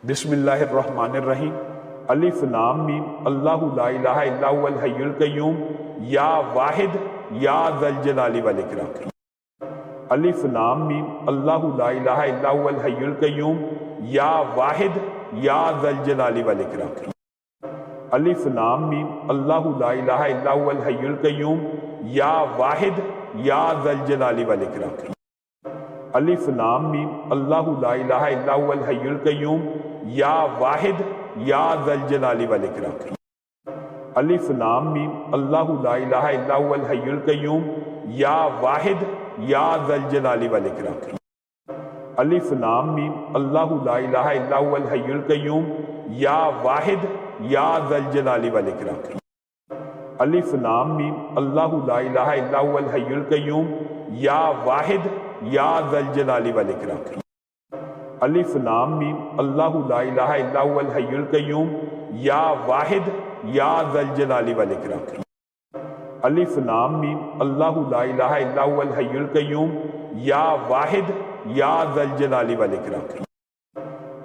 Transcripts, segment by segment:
بسم اللہ الرحمن الرحیم۔ الف لام میم اللہ لا الہ الا هو الحی القیوم یا واحد یا ذا الجلال والاکرام۔ الف لام میم اللہ لا الہ الا هو الحی القیوم یا واحد یا ذا الجلال والاکرام۔ الف لام میم اللہ لا الہ الا هو الحی القیوم یا واحد یا ذا الجلال والاکرام۔ الف لام میم اللہ لا الہ الا هو الحی القیوم یا واحد یا ذا الجلال والاکرام۔ الف لام میم اللہ لا الہ الا هو الحی القیوم یا واحد یا ذا الجلال والاکرام۔ الف لام میم اللہ لا الہ الا هو الحی القیوم یا واحد یا ذا الجلال والاکرام۔ الف لام میم اللہ لا الہ الا هو الحی القیوم یا واحد یا ذا الجلال والاکرام۔ الف لام میم اللہ لا الہ الا هو الحی القیوم یا واحد یا ذا الجلال والاکرام۔ الف لام میم اللہ لا الہ الا هو الحی القیوم یا واحد یا ذا الجلال والاکرام۔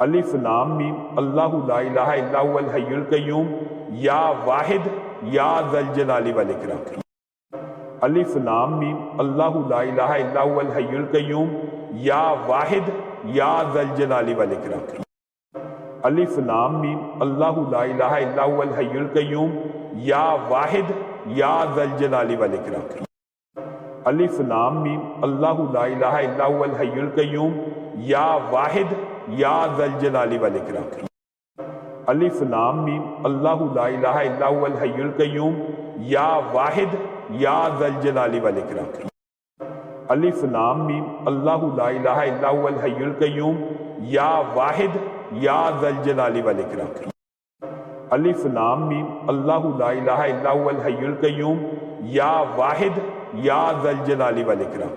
الف لام میم اللہ لا الہ الا هو الحی القیوم یا واحد یا ذا الجلال والاکرام۔ الف لام میم اللہ لا الہ الا هو الحی القیوم یا واحد یا ذا الجلال والاکرام۔ الف لام میم اللہ لا الہ الا هو الحی القیوم یا واحد یا ذا الجلال والاکرام۔ الف لام میم اللہ لا الہ الا هو الحی القیوم یا واحد یا ذا الجلال والاکرام۔ الف لام میم اللہ لا الہ الا هو الحی القیوم یا واحد یا ذا الجلال والاکرام۔ الف لام میم اللہ لا الہ الا هو الحی القیوم یا واحد یا ذا الجلال والاکرام۔ الف لام میم اللہ لا الہ الا هو الحی القیوم یا واحد یا ذا الجلال والاکرام۔ الف لام میم اللہ لا الہ الا هو الحی القیوم یا واحد یا ذا الجلال والاکرام۔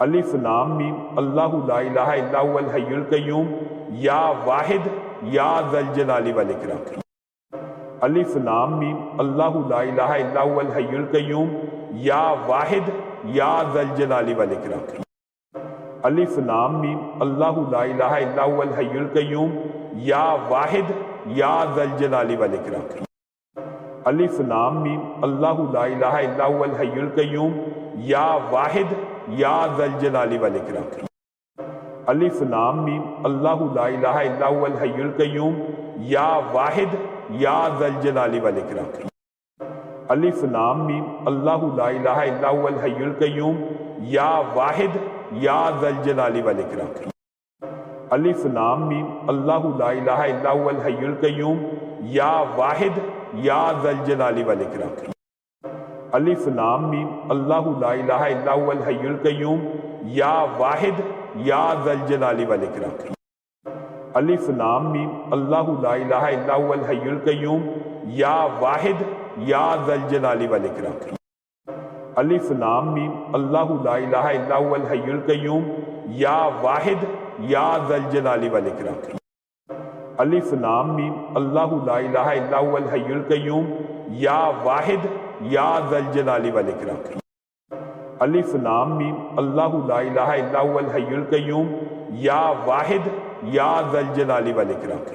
الف لام میم اللہ لا الہ الا هو الحی القیوم یا واحد یا ذا الجلال والاکرام۔ الف لام میم اللہ لا الہ الا هو الحی القیوم یا واحد یا ذا الجلال والاکرام۔ الف لام میم اللہ لا الہ الا هو الحی القیوم یا واحد یا ذا الجلال والاکرام۔ الف لام میم اللہ لا الہ الا هو الحی القیوم یا واحد یا ذا الجلال والاکرام۔ الف لام میم اللہ لا الہ الا هو الحی القیوم یا واحد یا ذا الجلال والاکرام۔ الف لام میم اللہ لا الہ الا هو الحی القیوم یا واحد یا ذا الجلال والاکرام۔ الف لام میم اللہ لا الہ الا هو الحی القیوم یا واحد یا ذا الجلال والاکرام۔ الف لام میم اللہ لا الہ الا هو الحی القیوم یا واحد یا ذا الجلال والاکرام۔ الف لام میم اللہ لا الہ الا هو الحی القیوم یا واحد یا ذا الجلال والاکرام۔ الف لام میم اللہ لا الہ الا هو الحی القیوم یا واحد یا ذا الجلال والاکرام۔ الف لام میم اللہ لا الہ الا هو الحی القیوم یا واحد یا ذا الجلال والاکرام۔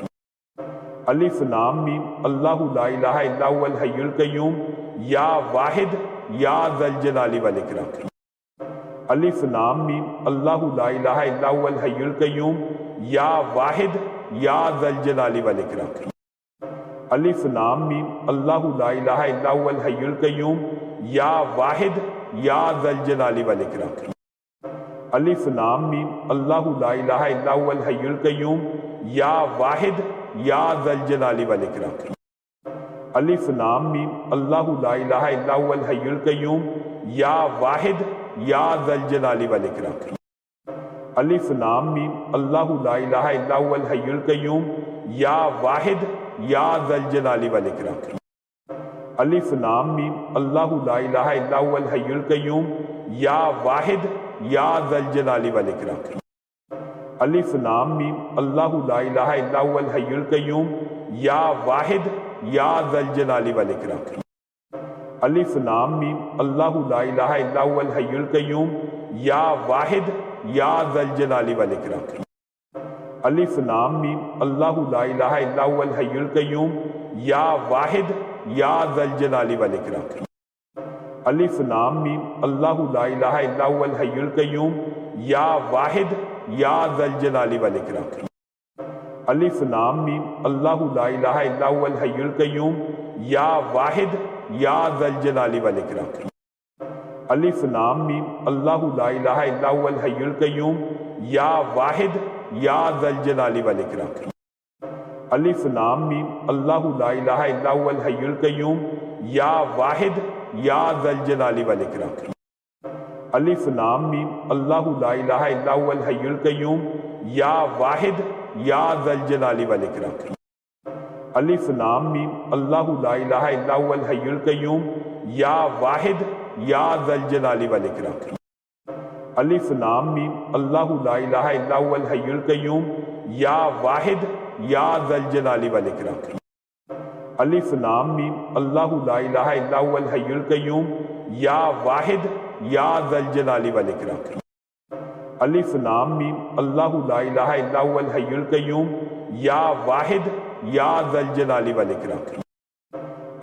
الف لام میم اللہ لا الہ الا هو الحی القیوم یا واحد یا ذا الجلال والاکرام۔ الف لام میم اللہ لا الہ الا هو الحی القیوم یا واحد یا ذا الجلال والاکرام۔ الف لام میم اللہ لا الہ الا هو الحی القیوم یا واحد یا ذا الجلال والاکرام۔ الف لام میم اللہ لا الہ الا هو الحی القیوم یا واحد یا ذا الجلال والاکرام۔ الف لام میم اللہ لا الہ الا هو الحی القیوم یا واحد یا ذا الجلال والاکرام۔ الف لام میم اللہ لا الہ الا هو الحی القیوم یا واحد یا ذا الجلال والاکرام۔ الف لام میم اللہ لا الہ الا هو الحی القیوم یا واحد یا ذا الجلال والاکرام۔ الف لام میم اللہ لا الہ الا هو الحی القیوم یا واحد یا ذا الجلال والاکرام۔ الف لام میم اللہ لا الہ الا هو الحی القیوم یا واحد یا ذا الجلال والاکرام۔ الف لام میم اللہ لا الہ الا هو الحی القیوم یا واحد یا ذا الجلال والاکرام۔ الف لام میم اللہ لا الہ الا هو الحی القیوم یا واحد یا ذا الجلال والاکرام۔ الف لام میم اللہ لا الہ الا هو الحی القیوم یا واحد یا ذا الجلال والاکرام۔ الف لام میم اللہ لا الہ الا هو الحی القیوم یا واحد یا ذا الجلال والاکرام۔ الف لام میم اللہ لا الہ الا هو الحی القیوم یا واحد یا ذا الجلال والاکرام۔ الف لام میم اللہ لا الہ الا هو الحی القیوم یا واحد یا ذا الجلال والاکرام۔ الف لام میم اللہ لا الہ الا هو الحی القیوم یا واحد یا ذا الجلال والاکرام۔ الف لام میم اللہ لا الہ الا هو الحی القیوم یا واحد یا ذا الجلال والاکرام۔ الف لام میم اللہ لا الہ الا هو الحی القیوم یا واحد یا ذا الجلال والاکرام۔ الف لام میم اللہ لا الہ الا هو الحی القیوم یا واحد یا ذا الجلال والاکرام۔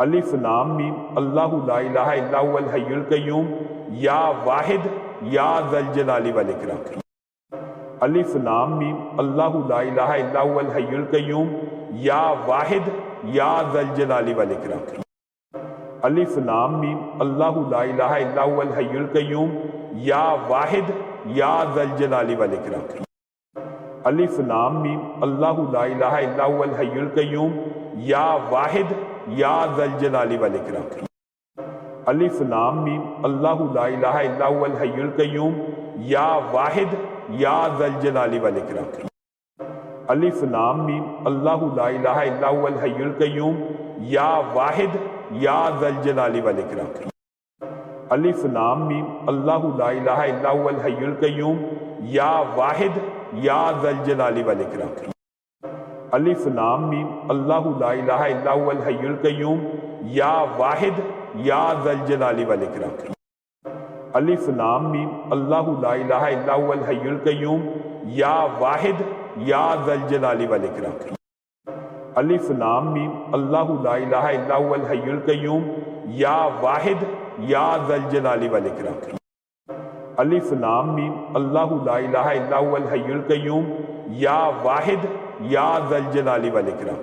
الف لام میم اللہ لا الہ الا هو الحی القیوم یا واحد یا ذا الجلال والاکرام۔ الف لام میم اللہ لا الہ الا هو الحی القیوم یا واحد یا ذا الجلال والاکرام۔ الف لام میم اللہ لا الہ الا هو الحی القیوم یا واحد یا ذا الجلال والاکرام۔ الف لام میم اللہ لا الہ الا هو الحی القیوم یا واحد یا ذا الجلال والاکرام۔ الف لام میم اللہ لا الہ الا هو الحی القیوم یا واحد یا ذا الجلال والاکرام۔ الف لام میم اللہ لا الہ الا هو الحی القیوم یا واحد یا ذا الجلال والاکرام۔ الف لام میم اللہ لا الہ الا هو الحی القیوم یا واحد یا ذا الجلال والاکرام۔ الف لام میم اللہ لا الہ الا هو الحی القیوم یا واحد یا ذا الجلال والاکرام۔ الف لام میم اللہ لا الہ الا هو الحی القیوم یا واحد یا ذا الجلال والاکرام۔ الف لام میم اللہ لا الہ الا هو الحی القیوم یا واحد یا ذا الجلال والاکرام۔ الف لام میم اللہ لا الہ الا هو الحی القیوم یا واحد یا ذا الجلال والاکرام۔ الف لام میم اللہ لا الہ الا هو الحی القیوم یا واحد یا ذا الجلال والاکرام۔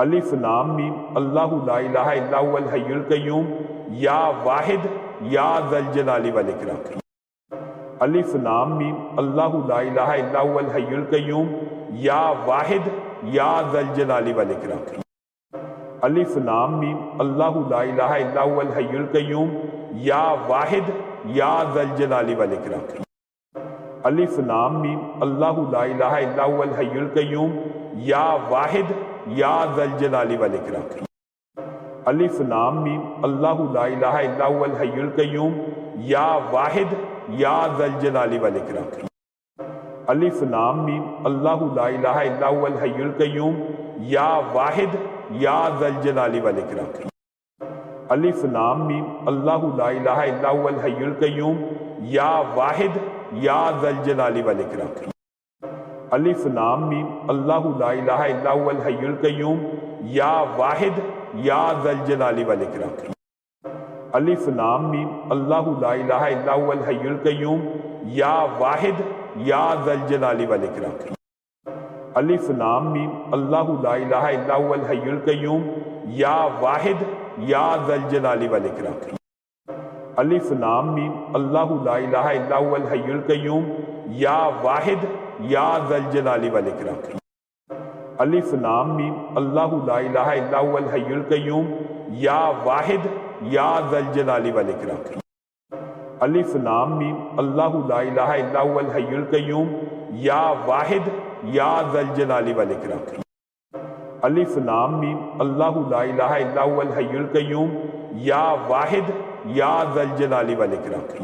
الف لام میم اللہ لا الہ الا هو الحی القیوم یا واحد یا ذا الجلال والاکرام۔ الف لام میم اللہ لا الہ الا هو الحی القیوم یا واحد یا ذا الجلال والاکرام۔ الف لام میم اللہ لا الہ الا هو الحی القیوم یا واحد یا ذا الجلال والاکرام۔ الف لام میم اللہ لا الہ الا هو الحی القیوم یا واحد یا ذا الجلال والاکرام۔ الف لام میم اللہ لا الہ الا هو الحی القیوم یا واحد یا ذا الجلال والاکرام۔ الف لام میم اللہ لا الہ الا هو الحی القیوم یا واحد یا ذا الجلال والاکرام۔ الف لام میم اللہ لا الہ الا هو الحی القیوم یا واحد یا ذا الجلال والاکرام۔ الف لام میم اللہ لا الہ الا هو الحی القیوم یا واحد یا ذا الجلال والاکرام۔ الف لام میم اللہ لا الہ الا هو الحی القیوم یا واحد یا ذا الجلال والاکرام۔ الف لام میم اللہ لا الہ الا هو الحی القیوم یا واحد یا ذا الجلال والاکرام۔ الف لام میم اللہ لا الہ الا هو الحی القیوم یا واحد یا ذا الجلال والاکرام۔ الف لام میم اللہ لا الہ الا هو الحی القیوم یا واحد یا ذا الجلال والاکرام۔ الف لام میم اللہ لا الہ الا هو الحی القیوم یا واحد یا ذا الجلال والاکرام۔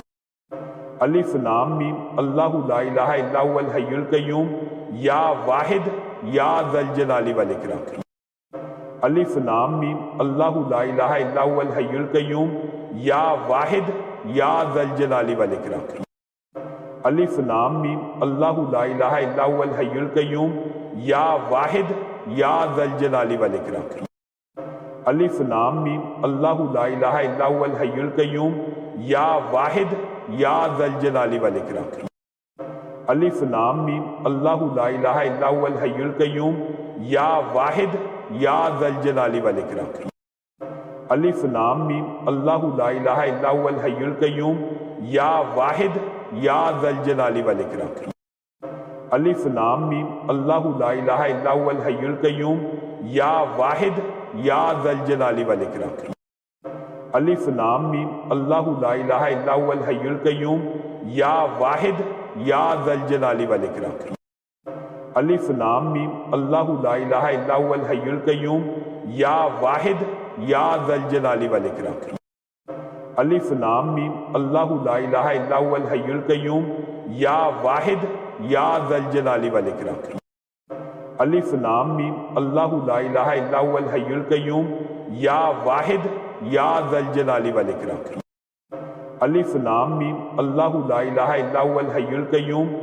الف لام میم اللہ لا الہ الا هو الحی القیوم یا واحد یا ذا الجلال والاکرام۔ الف لام میم اللہ لا الہ الا هو الحی القیوم یا واحد یا ذا الجلال والاکرام۔ الف لام میم اللہ لا الہ الا هو الحی القیوم یا واحد یا ذا الجلال والاکرام الف لام میم اللہ لا الہ الا هو الحی القیوم یا واحد یا ذا الجلال والاکرام الف لام میم اللہ لا الہ الا هو الحی القیوم یا واحد یا ذا الجلال والاکرام الف لام میم اللہ لا الہ الا هو الحی القیوم یا واحد یا ذا الجلال والاکرام الف لام میم اللہ لا الہ الا هو الحی القیوم یا واحد یا ذا الجلال والاکرام الف لام میم اللہ لا الہ الا هو الحی القیوم یا واحد یا ذا الجلال والاکرام الف لام میم اللہ لا الہ الا هو الحی القیوم یا واحد یا ذا الجلال والاکرام الف لام میم اللہ لا الہ الا هو الحی القیوم یا واحد یا ذا الجلال والاکرام الف لام میم اللہ لا الہ الا هو الحی القیوم یا واحد یا ذا الجلال والاکرام الف لام میم اللہ لا الہ الا هو الحی القیوم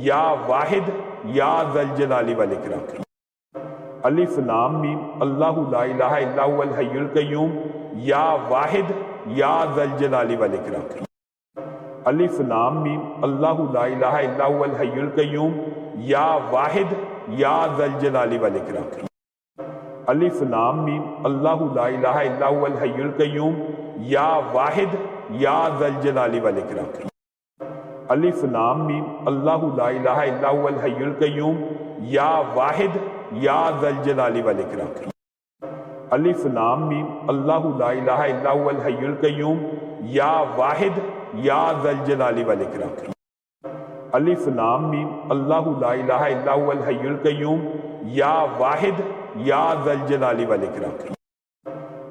یا واحد یا ذا الجلال والاکرام الف لام میم اللہ لا الہ الا هو الحی القیوم یا واحد یا ذا الجلال والاکرام الف لام میم اللہ لا الہ الا هو الحی القیوم یا واحد یا ذا الجلال والاکرام الف لام میم اللہ لا الہ الا هو الحی القیوم یا واحد یا ذا الجلال والاکرام الف لام میم اللہ لا الہ الا هو الحی القیوم یا واحد یا ذا الجلال والاکرام الف لام میم اللہ لا الہ الا هو الحی القیوم یا واحد یا ذا الجلال والاکرام الف لام میم اللہ لا الہ الا هو الحی القیوم یا واحد یا ذا الجلال والاکرام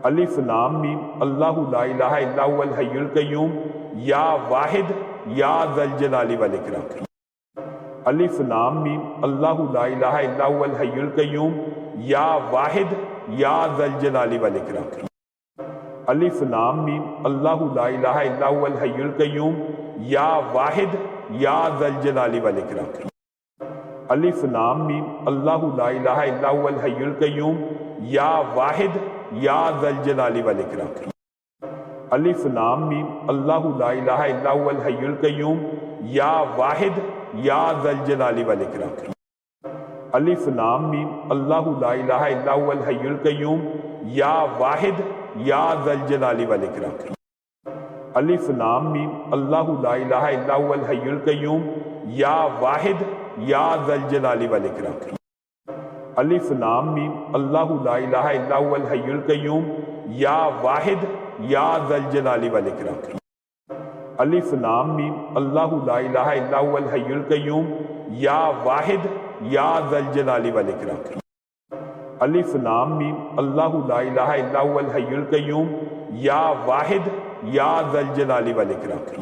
الف لام میم اللہ لا الہ الا هو الحی القیوم یا واحد یا ذا الجلال والاکرام الف لام میم اللہ لا الہ الا هو الحی القیوم یا واحد یا ذا الجلال والاکرام الف لام میم اللہ لا الہ الا هو الحی القیوم یا واحد یا ذا الجلال والاکرام الف لام میم اللہ لا الہ الا هو الحی القیوم یا واحد یا ذا الجلال والاکرام الف لام میم اللہ لا الہ الا هو الحی القیوم یا واحد یا ذا الجلال والاکرام الف لام میم اللہ لا الہ الا هو الحی القیوم یا واحد یا ذا الجلال والاکرام الف لام میم اللہ لا الہ الا هو الحی القیوم یا واحد یا ذا الجلال والاکرام الف لام میم اللہ لا الہ الا هو الحی القیوم یا واحد یا ذا الجلال والاکرام الف لام میم اللہ لا الہ الا هو الحی القیوم یا واحد یا ذا الجلال والاکرام الف لام میم اللہ لا الہ الا هو الحی القیوم یا واحد یا ذا الجلال والاکرام